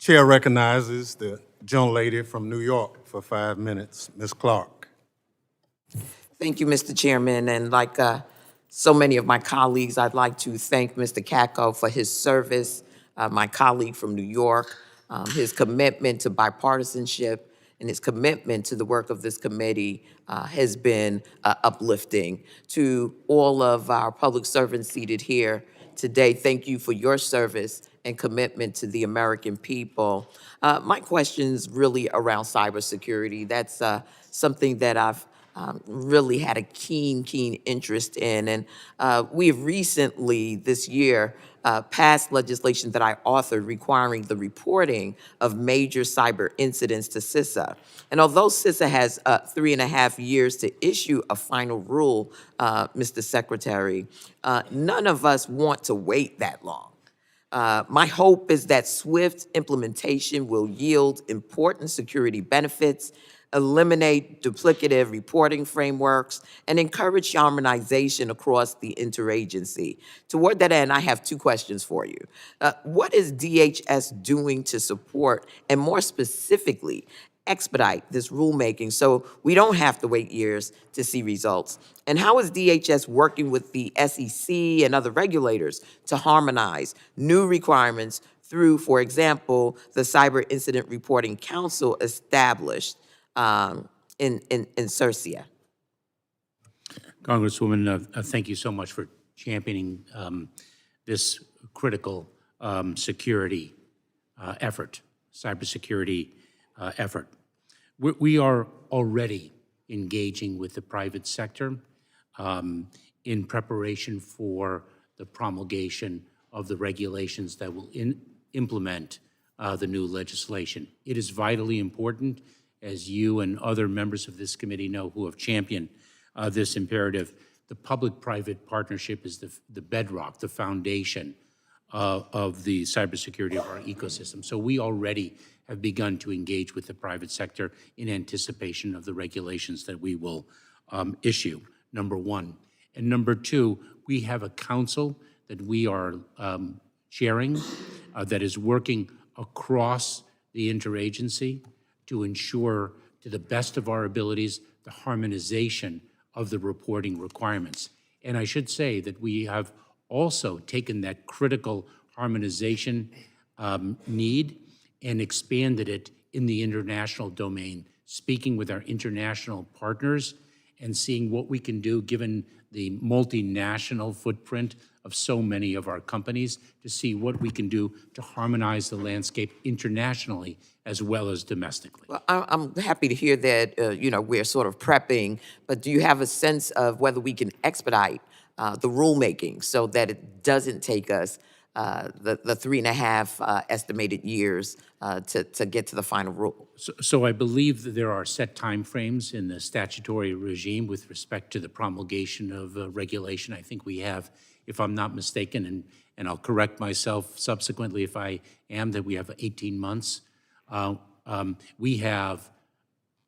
Chair recognizes the gentlelady from New York for 5 minutes, Ms. Clarke. Thank you, Mr. Chairman. And like so many of my colleagues, I'd like to thank Mr. Kako for his service, my colleague from New York, his commitment to bipartisanship, and his commitment to the work of this committee has been uplifting. To all of our public servants seated here today, thank you for your service and commitment to the American people. My question's really around cybersecurity. That's something that I've really had a keen interest in. And we have recently, this year, passed legislation that I authored requiring the reporting of major cyber incidents to CISA. And although CISA has 3.5 years to issue a final rule, Mr. Secretary, none of us want to wait that long. My hope is that swift implementation will yield important security benefits, eliminate duplicative reporting frameworks, and encourage harmonization across the interagency. Toward that end, I have 2 questions for you. What is DHS doing to support, and more specifically, expedite this rulemaking so we don't have to wait years to see results? And how is DHS working with the SEC and other regulators to harmonize new requirements through, for example, the Cyber Incident Reporting Council established in CERCIA? Congresswoman, thank you so much for championing this critical security effort, cybersecurity effort. We are already engaging with the private sector in preparation for the promulgation of the regulations that will implement the new legislation. It is vitally important, as you and other members of this committee know who have championed this imperative. The public-private partnership is the bedrock, the foundation of the cybersecurity of our ecosystem. So we already have begun to engage with the private sector in anticipation of the regulations that we will issue, number one. And number two, we have a council that we are chairing that is working across the interagency to ensure, to the best of our abilities, the harmonization of the reporting requirements. And I should say that we have also taken that critical harmonization need and expanded it in the international domain, speaking with our international partners and seeing what we can do given the multinational footprint of so many of our companies, to see what we can do to harmonize the landscape internationally as well as domestically. Well, I'm happy to hear that, we're sort of prepping, but do you have a sense of whether we can expedite the rulemaking so that it doesn't take us the 3.5 estimated years to get to the final rule? So I believe that there are set timeframes in the statutory regime with respect to the promulgation of regulation. I think we have, if I'm not mistaken, and I'll correct myself subsequently if I am, that we have 18 months. We have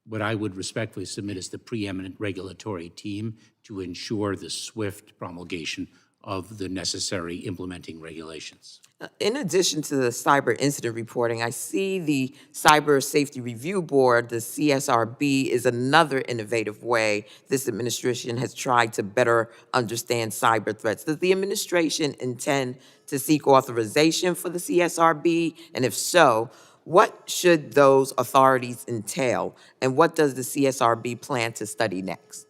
what I would respectfully submit as the preeminent regulatory team to ensure the swift promulgation of the necessary implementing regulations. In addition to the cyber incident reporting, I see the Cyber Safety Review Board, the CSRB, is another innovative way this administration has tried to better understand cyber threats. Does the administration intend to seek authorization for the CSRB? And if so, what should those authorities entail? And what does the CSRB plan to study next?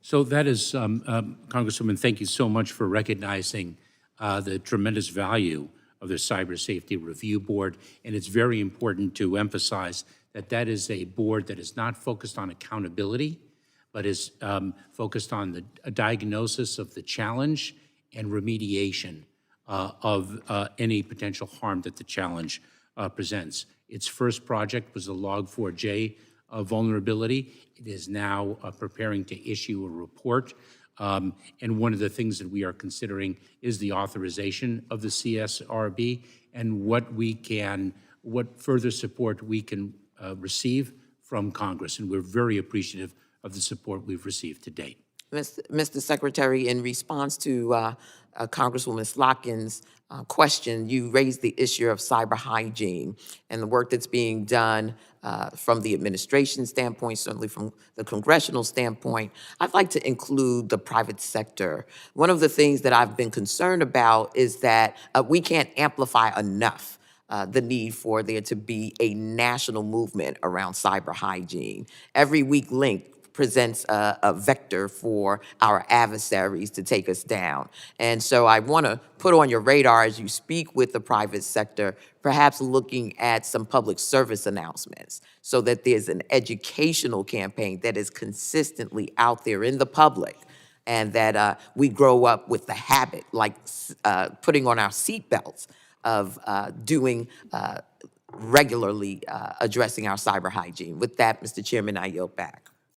So that is, Congresswoman, thank you so much for recognizing the tremendous value of the Cyber Safety Review Board. And it's very important to emphasize that that is a board that is not focused on accountability, but is focused on the diagnosis of the challenge and remediation of any potential harm that the challenge presents. Its first project was the Log4j vulnerability. It is now preparing to issue a report. And one of the things that we are considering is the authorization of the CSRB and what further support we can receive from Congress. And we're very appreciative of the support we've received to date. Mr. Secretary, in response to Congresswoman Slotkin's question, you raised the issue of cyber hygiene and the work that's being done from the administration standpoint, certainly from the congressional standpoint. I'd like to include the private sector. One of the things that I've been concerned about is that we can't amplify enough the need for there to be a national movement around cyber hygiene. Every weak link presents a vector for our adversaries to take us down. And so I want to put on your radar as you speak with the private sector, perhaps looking at some public service announcements so that there's an educational campaign that is consistently out there in the public and that we grow up with the habit, like putting on our seatbelts of doing regularly addressing our cyber hygiene. With that, Mr. Chairman, I yield back.